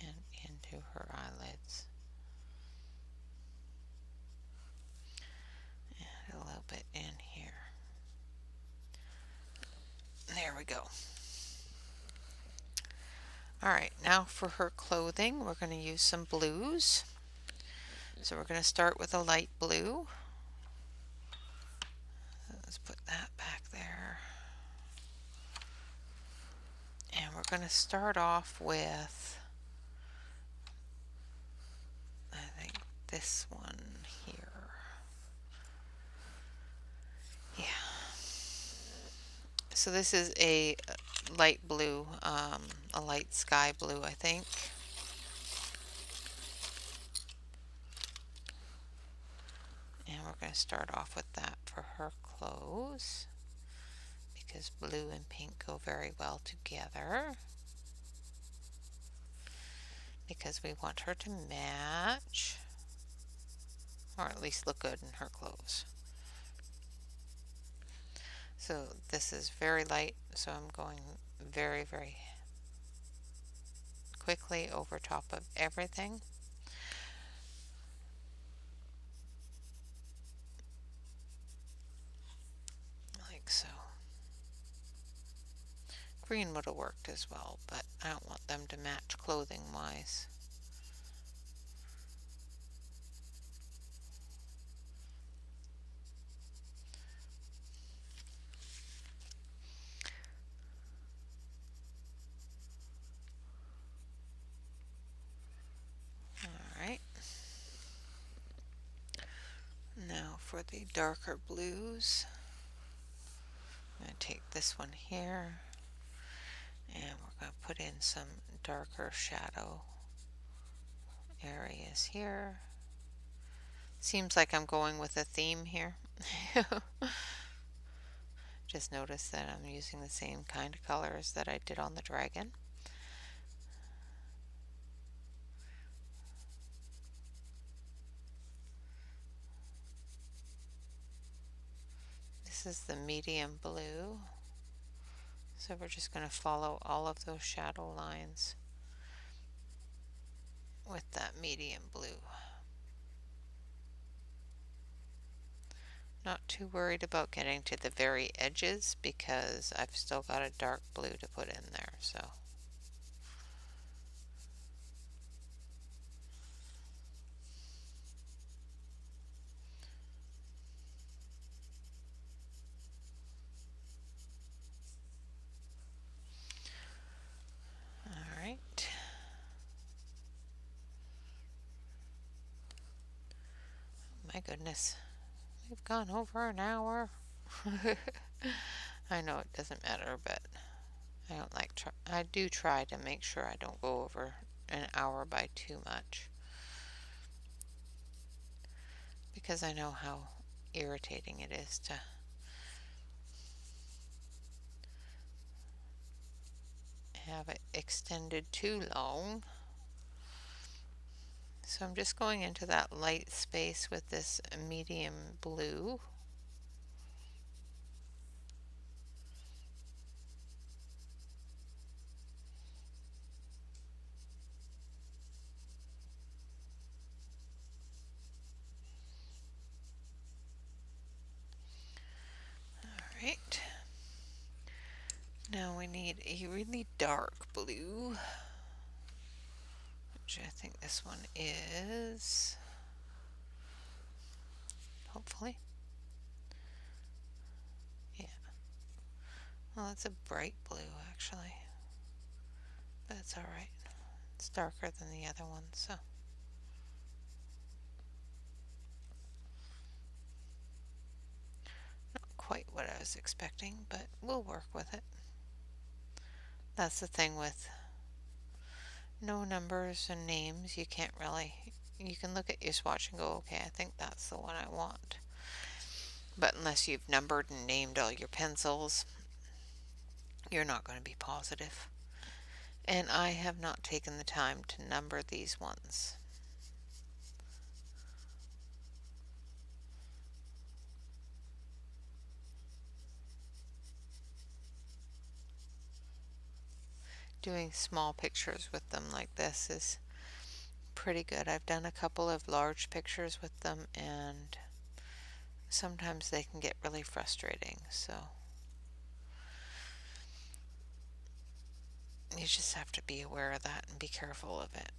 And into her eyelids. And a little bit in here. There we go. Alright, now for her clothing, we're going to use some blues. So we're going to start with a light blue. put that back there. And we're going to start off with, I think, this one here. Yeah. So this is a light blue, a light sky blue, I think. And we're going to start off with that for her clothes, because blue and pink go very well together, because we want her to match, or at least look good in her clothes. So this is very light, so I'm going very, very quickly over top of everything. Like so. Green would have worked as well, but I don't want them to match clothing wise. Alright. Now for the darker blues, I'm going to take this one here, and we're going to put in some darker shadow areas here. Seems like I'm going with a theme here. Just notice that I'm using the same kind of colors that I did on the dragon. This is the medium blue. So we're just going to follow all of those shadow lines with that medium blue. Not too worried about getting to the very edges because I've still got a dark blue to put in there, so. Alright. My goodness. We've gone over an hour. I know it doesn't matter, but I don't like I do try to make sure I don't go over an hour by too much, because I know how irritating it is to have it extended too long. So I'm just going into that light space with this medium blue. Alright. Now we need a really dark blue, which I think this one is. Hopefully. Yeah. Well, it's a bright blue actually. But it's alright. It's darker than the other one, so. Not quite what I was expecting, but we'll work with it. That's the thing with no numbers and names. You can't really, you can look at your swatch and go, okay, I think that's the one I want. But unless you've numbered and named all your pencils, you're not going to be positive. And I have not taken the time to number these ones. Doing small pictures with them like this is pretty good. I've done a couple of large pictures with them, and sometimes they can get really frustrating, so you just have to be aware of that and be careful of it.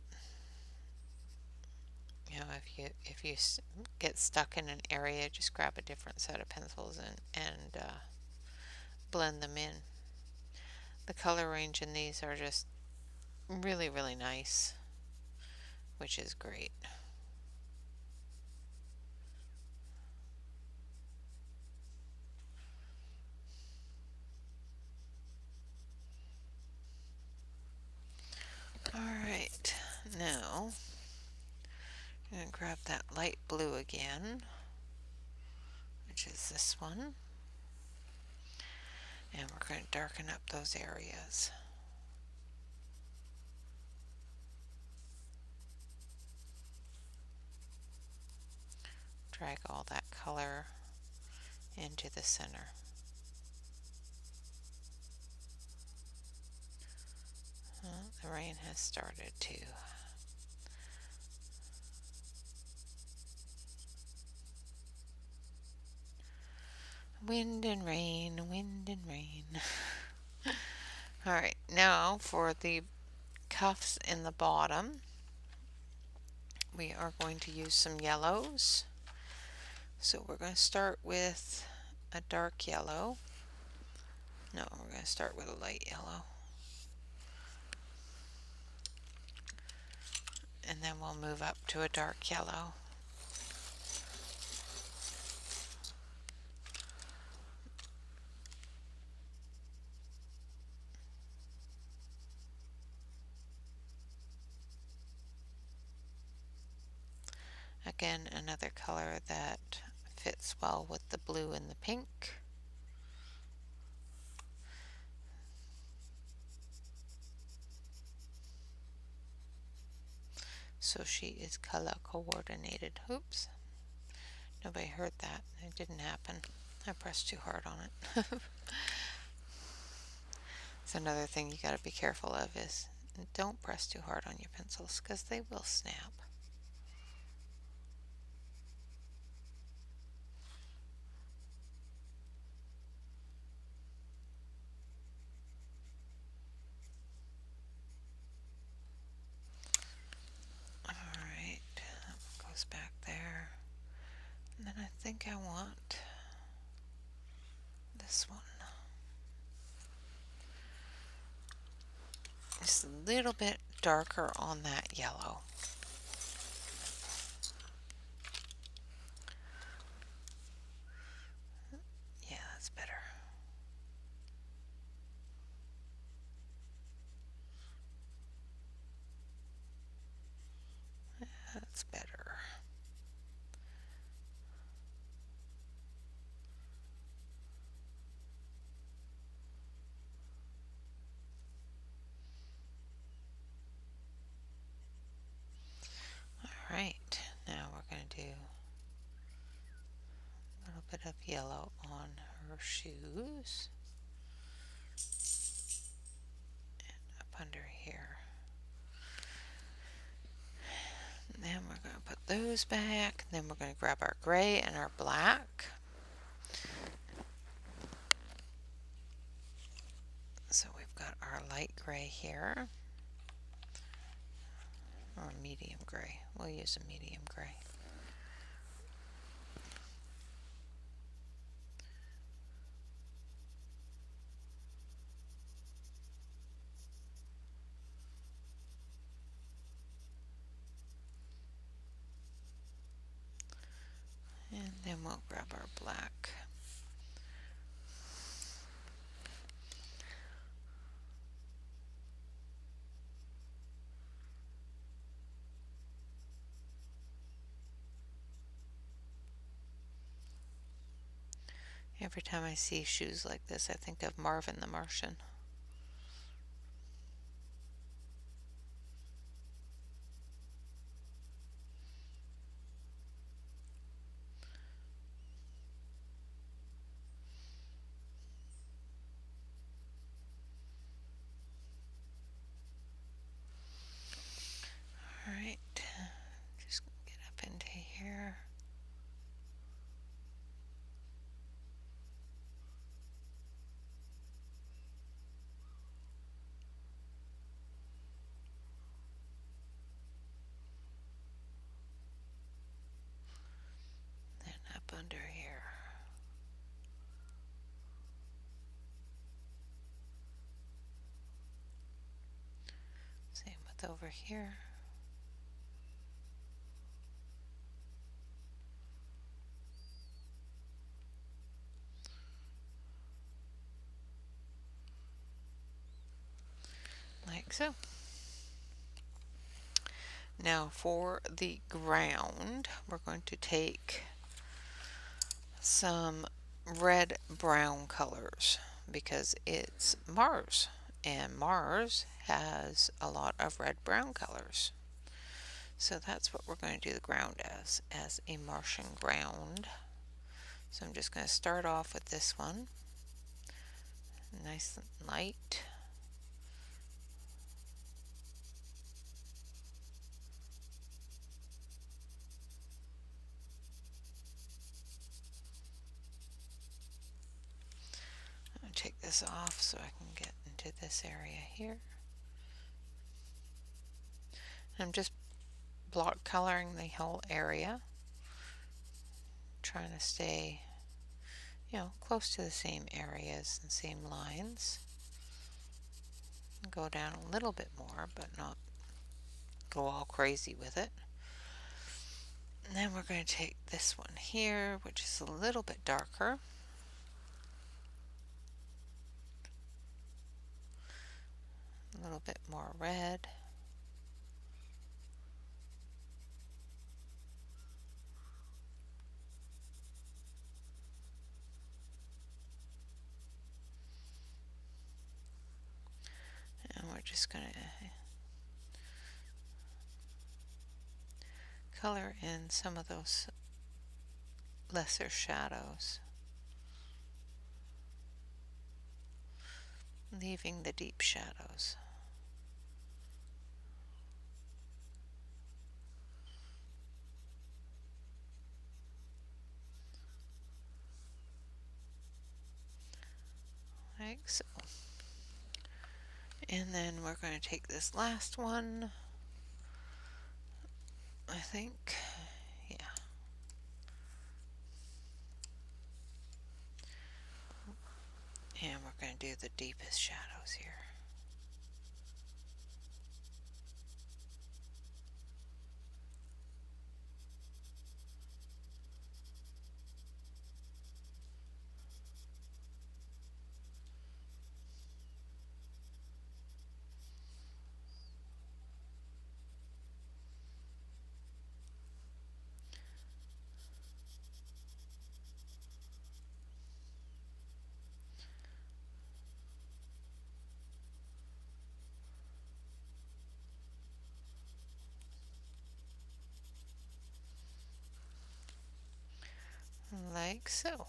You know, if you if you get stuck in an area, just grab a different set of pencils and blend them in. The color range in these are just really, really nice, which is great. Alright, now I'm going to grab that light blue again, which is this one, and we're going to darken up those areas. Drag all that color into the center. Well, the rain has started too. Wind and rain, wind and rain. Alright, now for the cuffs in the bottom, we are going to use some yellows. So we're going to start with a dark yellow. No, we're going to start with a light yellow. And then we'll move up to a dark yellow. Again, another color that fits well with the blue and the pink. So she is color coordinated. Oops. Nobody heard that. It didn't happen. I pressed too hard on it. It's another thing you got to be careful of is don't press too hard on your pencils because they will snap. Alright, that goes back there. And then I think I want this one. Just a little bit darker on that yellow. Yeah, that's better. That's better. Alright, now we're going to do a little bit of yellow on her shoes. And up under here. And then we're going to put those back. Then we're going to grab our gray and our black. So we've got our light gray here. Or medium gray. We'll use a medium gray. And then we'll grab our black. Every time I see shoes like this, I think of Marvin the Martian. Alright, just get up into here. under here. Same with over here. Like so. Now for the ground, we're going to take some red brown colors because it's Mars, and Mars has a lot of red brown colors. So that's what we're going to do the ground as a Martian ground. So I'm just going to start off with this one, nice and light. I'm going to take this off so I can get into this area here. I'm just block coloring the whole area, trying to stay, close to the same areas and same lines. Go down a little bit more, but not go all crazy with it. And then we're going to take this one here, which is a little bit darker. A little bit more red. And we're just going to color in some of those lesser shadows, leaving the deep shadows. Like so. And then we're going to take this last one, I think, yeah. And we're going to do the deepest shadows here. Like so.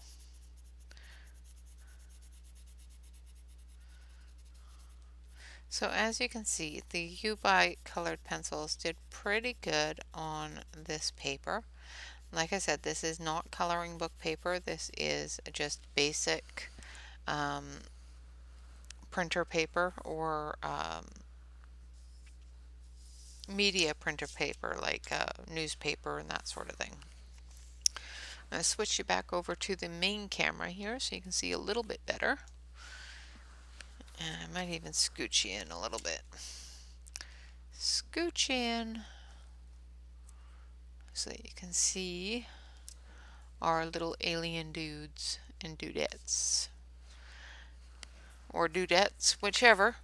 So as you can see, the Yobuy colored pencils did pretty good on this paper. Like I said, this is not coloring book paper. This is just basic printer paper or media printer paper like newspaper and that sort of thing. I'm going to switch you back over to the main camera here so you can see a little bit better. And I might even scooch you in a little bit. Scooch in so that you can see our little alien dudes and dudettes. Or dudettes, whichever.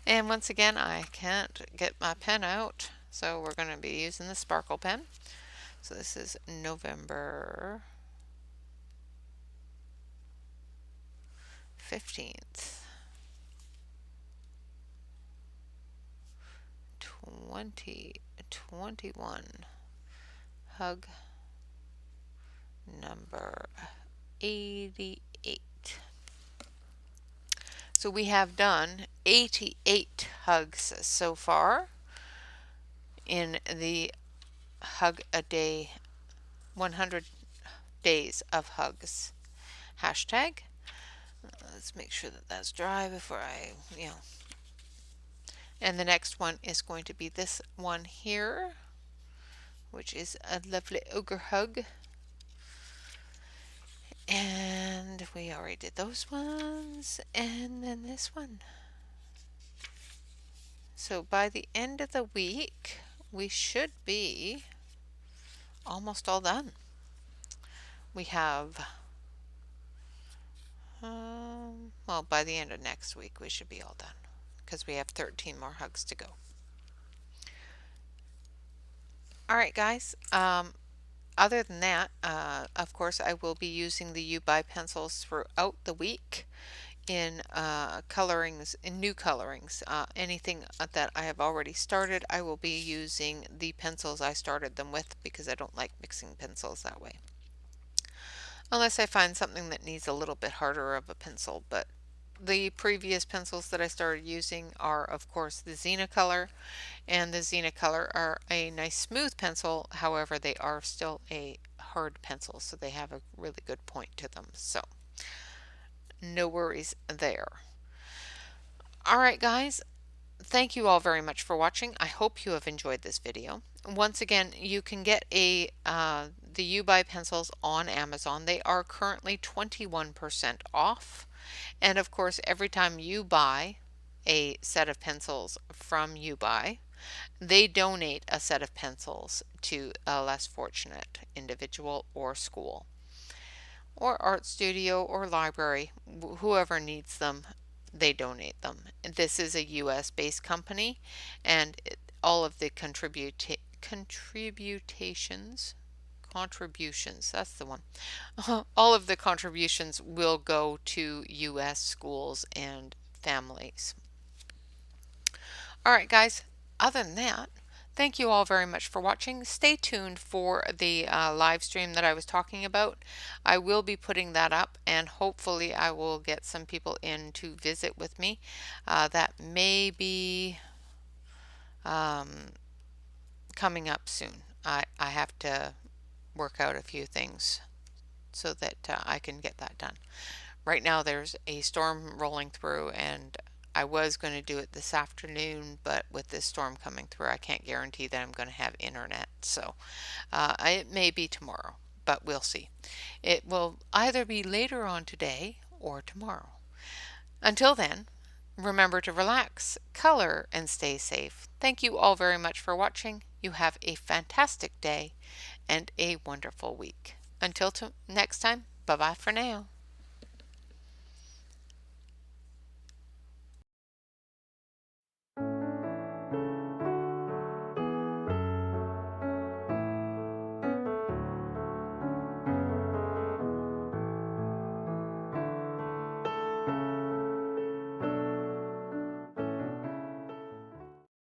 And once again, I can't get my pen out, so we're going to be using the sparkle pen. So this is November 15th, 2021. Hug number 88. So we have done 88 hugs so far in the Hug a Day 100 days of hugs hashtag. Let's make sure that that's dry before I, And the next one is going to be this one here, which is a lovely ogre hug. And we already did those ones, and then this one. So by the end of the week, we should be almost all done. We have, well, by the end of next week, we should be all done because we have 13 more hugs to go. All right, guys. Other than that, of course, I will be using the Yobuy pencils throughout the week in colorings, in new colorings. Anything that I have already started, I will be using the pencils I started them with because I don't like mixing pencils that way. Unless I find something that needs a little bit harder of a pencil, but the previous pencils that I started using are, of course, the Xena Color, and the Xena Color are a nice smooth pencil. However, they are still a hard pencil, so they have a really good point to them. So, no worries there. All right, guys. Thank you all very much for watching. I hope you have enjoyed this video. Once again, you can get the Yobuy pencils on Amazon. They are currently 21% off. And of course, every time you buy a set of pencils from Yobuy, they donate a set of pencils to a less fortunate individual or school or art studio or library. Whoever needs them, they donate them. This is a US based company, and all of the contributions, that's the one. All of the contributions will go to US schools and families. All right, guys, other than that, thank you all very much for watching. Stay tuned for the live stream that I was talking about. I will be putting that up, and hopefully I will get some people in to visit with me. That may be coming up soon. I have to work out a few things so that I can get that done. Right now there's a storm rolling through, and I was going to do it this afternoon, but with this storm coming through, I can't guarantee that I'm going to have internet. So it may be tomorrow, but we'll see. It will either be later on today or tomorrow. Until then, remember to relax, color, and stay safe. Thank you all very much for watching. You have a fantastic day and a wonderful week. Until next time, bye-bye for now.